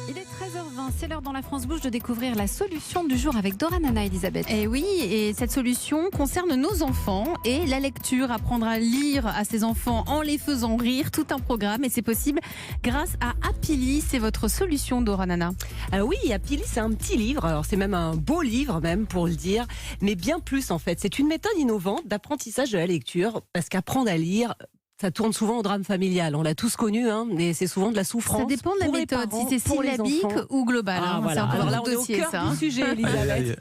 Il est 13h20, c'est l'heure dans la France Bouge de découvrir la solution du jour avec Dora Nana Elisabeth. Et oui, et cette solution concerne nos enfants et la lecture, apprendre à lire à ses enfants en les faisant rire, tout un programme et c'est possible grâce à Happily. C'est votre solution, Dora Nana. Oui, Happily, c'est un petit livre, alors c'est même un beau livre même pour le dire, mais bien plus en fait. C'est une méthode innovante d'apprentissage de la lecture parce qu'apprendre à lire, ça tourne souvent au drame familial. On l'a tous connu, mais c'est souvent de la souffrance. Ça dépend de la pour les méthode, parents, si c'est pour les syllabique enfants. ou global. Voilà. C'est un peu Alors là, notre on est dossier, au cœur ça. du sujet, Elisabeth.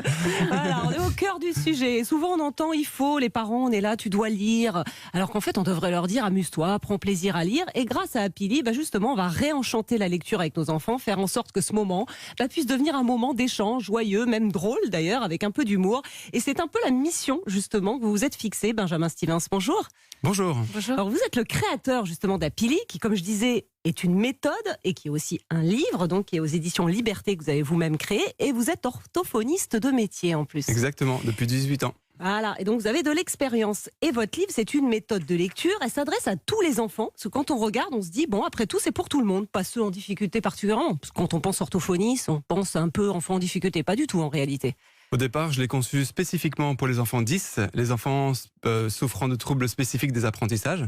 Voilà, on est au cœur du sujet. Et souvent, on entend il faut, les parents, on est là, tu dois lire. Alors qu'en fait, on devrait leur dire amuse-toi, prends plaisir à lire. Et grâce à Happily, justement, on va réenchanter la lecture avec nos enfants, faire en sorte que ce moment puisse devenir un moment d'échange joyeux, même drôle d'ailleurs, avec un peu d'humour. Et c'est un peu la mission, justement, que vous vous êtes fixée, Benjamin Stevens. Bonjour. Bonjour. Alors, vous êtes le créateur, justement, d'Happily, qui, comme je disais, est une méthode et qui est aussi un livre, donc qui est aux éditions Liberté, que vous avez vous-même créé. Et vous êtes orthophoniste de métier, en plus. Exactement, depuis 18 ans. Voilà, et donc vous avez de l'expérience. Et votre livre, c'est une méthode de lecture. Elle s'adresse à tous les enfants. Parce que quand on regarde, on se dit, bon, après tout, c'est pour tout le monde. Pas ceux en difficulté particulièrement. Parce que quand on pense orthophoniste, on pense un peu enfant en difficulté. Pas du tout, en réalité. Au départ, je l'ai conçu spécifiquement pour les enfants 10, les enfants souffrant de troubles spécifiques des apprentissages.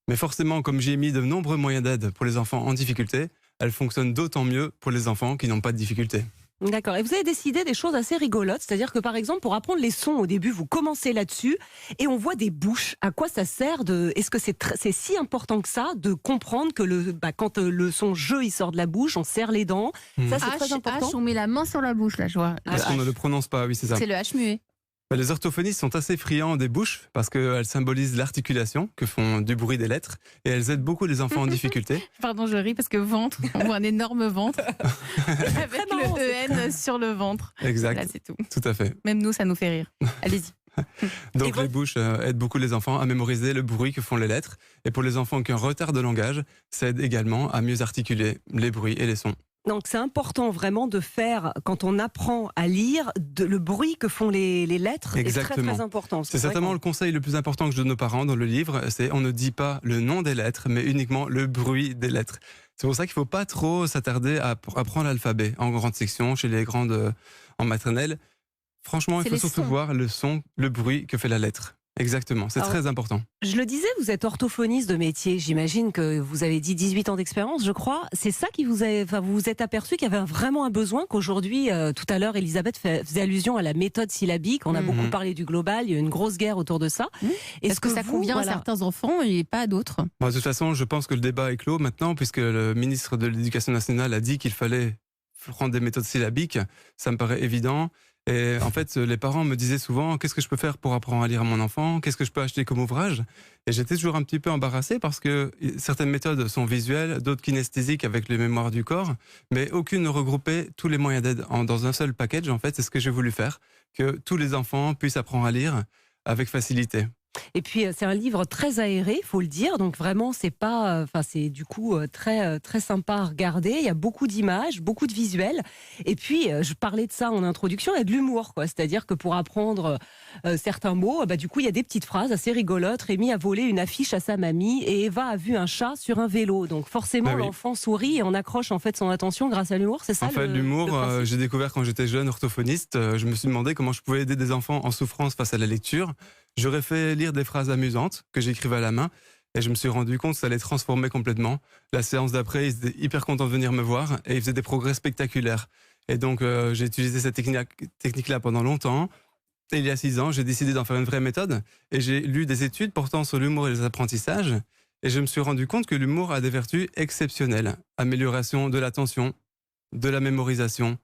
Mais forcément, comme j'ai mis de nombreux moyens d'aide pour les enfants en difficulté, elle fonctionne d'autant mieux pour les enfants qui n'ont pas de difficulté. D'accord. Et vous avez décidé des choses assez rigolotes. C'est-à-dire que, par exemple, pour apprendre les sons au début, vous commencez là-dessus et on voit des bouches. À quoi ça sert Est-ce que c'est si important que ça de comprendre que quand le son je il sort de la bouche, on serre les dents. Ça, c'est très important. H, on met la main sur la bouche, là, je vois. Parce qu'on ne le prononce pas, oui, c'est ça. C'est le H muet. Les orthophonistes sont assez friands des bouches parce qu'elles symbolisent l'articulation que font du bruit des lettres et elles aident beaucoup les enfants en difficulté. Pardon, je ris parce que ventre, on voit un énorme ventre avec marrant, le EN sur le ventre. Exact. Là, c'est tout. Tout à fait. Même nous, ça nous fait rire. Allez-y. Donc les bouches aident beaucoup les enfants à mémoriser le bruit que font les lettres. Et pour les enfants qui ont un retard de langage, ça aide également à mieux articuler les bruits et les sons. Donc c'est important vraiment de faire, quand on apprend à lire, le bruit que font les lettres. Exactement. Est très important. C'est certainement le conseil le plus important que je donne aux parents dans le livre, c'est on ne dit pas le nom des lettres, mais uniquement le bruit des lettres. C'est pour ça qu'il ne faut pas trop s'attarder à apprendre l'alphabet en grande section, chez les grandes en maternelle. Franchement, il faut surtout voir le son, le bruit que fait la lettre. Exactement, c'est très important. Je le disais, vous êtes orthophoniste de métier. J'imagine que vous avez dit 18 ans d'expérience, je crois. C'est ça qui vous vous êtes aperçu qu'il y avait vraiment un besoin, qu'aujourd'hui, tout à l'heure, Elisabeth faisait allusion à la méthode syllabique. On a beaucoup parlé du global, il y a eu une grosse guerre autour de ça. Est-ce que ça convient à certains enfants et pas à d'autres ? De toute façon, je pense que le débat est clos maintenant, puisque le ministre de l'Éducation nationale a dit qu'il fallait prendre des méthodes syllabiques. Ça me paraît évident. Et en fait, les parents me disaient souvent « Qu'est-ce que je peux faire pour apprendre à lire à mon enfant ? Qu'est-ce que je peux acheter comme ouvrage ?» Et j'étais toujours un petit peu embarrassé parce que certaines méthodes sont visuelles, d'autres kinesthésiques avec les mémoires du corps, mais aucune ne regroupait tous les moyens d'aide dans un seul package. En fait, c'est ce que j'ai voulu faire, que tous les enfants puissent apprendre à lire avec facilité. Et puis c'est un livre très aéré, il faut le dire. Donc vraiment, c'est du coup très très sympa à regarder. Il y a beaucoup d'images, beaucoup de visuels. Et puis je parlais de ça en introduction, il y a de l'humour, quoi. C'est-à-dire que pour apprendre certains mots, du coup il y a des petites phrases assez rigolotes. Rémi a volé une affiche à sa mamie et Eva a vu un chat sur un vélo. Donc forcément l'enfant sourit et on accroche en fait son attention grâce à l'humour. C'est ça. En fait, l'humour, j'ai découvert quand j'étais jeune orthophoniste. Je me suis demandé comment je pouvais aider des enfants en souffrance face à la lecture. J'aurais fait lire des phrases amusantes que j'écrivais à la main et je me suis rendu compte que ça les transformait complètement. La séance d'après, ils étaient hyper contents de venir me voir et ils faisaient des progrès spectaculaires. Et donc, j'ai utilisé cette technique-là pendant longtemps. Et il y a 6 ans, j'ai décidé d'en faire une vraie méthode et j'ai lu des études portant sur l'humour et les apprentissages et je me suis rendu compte que l'humour a des vertus exceptionnelles. Amélioration de l'attention, de la mémorisation,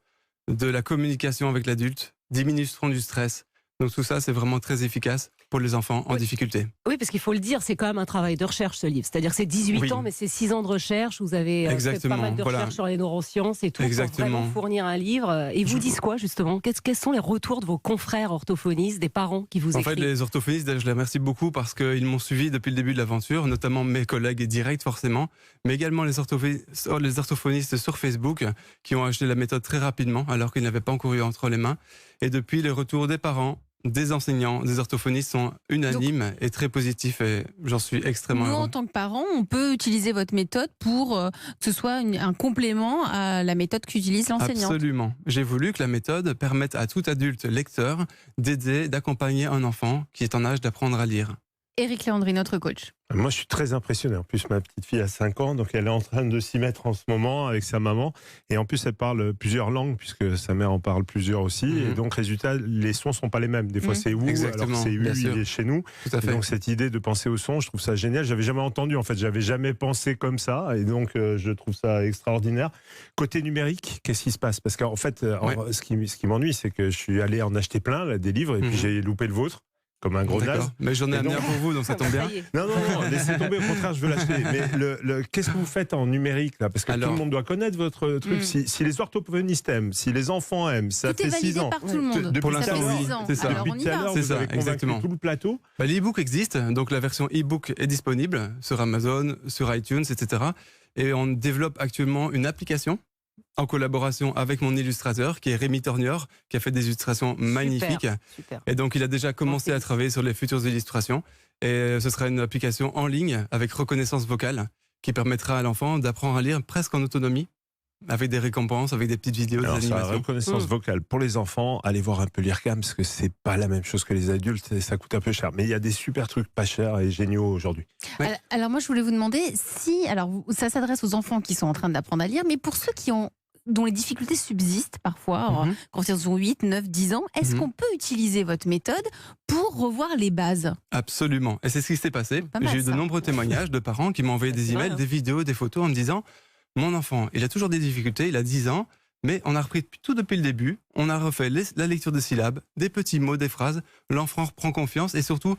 de la communication avec l'adulte, diminution du stress. Donc tout ça, c'est vraiment très efficace pour les enfants en difficulté. Oui, parce qu'il faut le dire, c'est quand même un travail de recherche, ce livre. C'est-à-dire que c'est 18 ans, mais c'est 6 ans de recherche. Vous avez fait pas mal de recherches sur les neurosciences et tout pour vraiment fournir un livre. Et ils vous disent quoi, justement ? Quels sont les retours de vos confrères orthophonistes, des parents qui vous écrivent ? En fait, les orthophonistes, je les remercie beaucoup parce qu'ils m'ont suivi depuis le début de l'aventure, notamment mes collègues directs, forcément, mais également les orthophonistes sur Facebook qui ont acheté la méthode très rapidement alors qu'ils n'avaient pas encore eu entre les mains. Et depuis, les retours des parents, des enseignants, des orthophonistes sont unanimes et très positifs et j'en suis extrêmement Nous, heureux. en tant que parents, on peut utiliser votre méthode pour que ce soit un complément à la méthode qu'utilise l'enseignant. Absolument. J'ai voulu que la méthode permette à tout adulte lecteur d'aider, d'accompagner un enfant qui est en âge d'apprendre à lire. Éric Léandri, notre coach. Moi, je suis très impressionné. En plus, ma petite fille a 5 ans, donc elle est en train de s'y mettre en ce moment avec sa maman. Et en plus, elle parle plusieurs langues, puisque sa mère en parle plusieurs aussi. Et donc, résultat, les sons sont pas les mêmes. Des fois, c'est ou, Exactement, alors c'est bien u, sûr. il est chez nous. Tout à Et fait. donc, cette idée de penser au son, je trouve ça génial. J'avais jamais entendu, en fait. J'avais jamais pensé comme ça. Et donc, je trouve ça extraordinaire. Côté numérique, qu'est-ce qui se passe? Parce qu'en fait, ce qui m'ennuie, c'est que je suis allé en acheter plein, là, des livres, et puis j'ai loupé le vôtre. Comme un gros naze. D'accord. Mais j'en ai Et amené donc- un pour vous, donc ça tombe bien. Non, laissez tomber, au contraire, je veux l'acheter. Mais qu'est-ce que vous faites en numérique, là? Parce que Alors- tout le monde doit connaître votre truc. Si les orthophonistes aiment, si les enfants aiment, ça Tout est fait 6 validé ans. par tout le monde. Depuis Pour Ça l'instant, fait oui, 6 ans. c'est ça. Alors on Depuis y tout à va. l'heure, C'est vous ça, avez convaincu exactement. tout le plateau. Bah, l'e-book existe, donc la version e-book est disponible sur Amazon, sur iTunes, etc. Et on développe actuellement une application en collaboration avec mon illustrateur qui est Rémi Tornior, qui a fait des illustrations magnifiques. Super. Et donc il a déjà commencé à travailler sur les futures illustrations. Et ce sera une application en ligne avec reconnaissance vocale qui permettra à l'enfant d'apprendre à lire presque en autonomie, avec des récompenses, avec des petites vidéos, Alors, des ça, animations. reconnaissance vocale pour les enfants, allez voir un peu l'IRCAM, parce que c'est pas la même chose que les adultes, et ça coûte un peu cher. Mais il y a des super trucs pas chers et géniaux aujourd'hui. Ouais. Alors moi, je voulais vous demander si, alors ça s'adresse aux enfants qui sont en train d'apprendre à lire, mais pour ceux dont les difficultés subsistent parfois, alors, quand ils ont 8, 9, 10 ans, est-ce qu'on peut utiliser votre méthode pour revoir les bases? Absolument. Et c'est ce qui s'est passé. Pas mal, J'ai eu de ça. nombreux témoignages de parents qui m'ont envoyé des C'est vrai, emails, hein. des vidéos, des photos en me disant « Mon enfant, il a toujours des difficultés, il a 10 ans, mais on a repris tout depuis le début, on a refait la lecture de syllabes, des petits mots, des phrases, l'enfant reprend confiance et surtout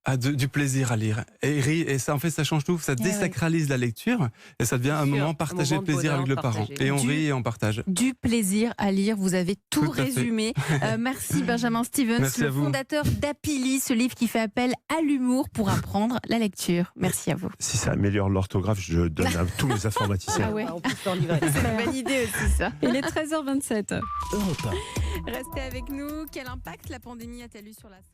a du plaisir à lire. Et il rit, et ça, en fait, ça change tout. Ça désacralise la lecture et ça devient un sûr, moment un partagé moment de plaisir bonheur avec le parent. partagé. Et on Du- rit et on partage. Du plaisir à lire, vous avez tout Tout à fait. résumé. Merci Benjamin Stevens, Merci le à vous. fondateur d'Apili, ce livre qui fait appel à l'humour pour apprendre la lecture. Merci à vous. Si ça améliore l'orthographe, je donne à tous les informaticiens. Ah ouais. On peut s'enivrer. C'est une bonne idée aussi ça. Il est 13h27. Restez avec nous. Quel impact la pandémie a-t-elle eu sur la santé ?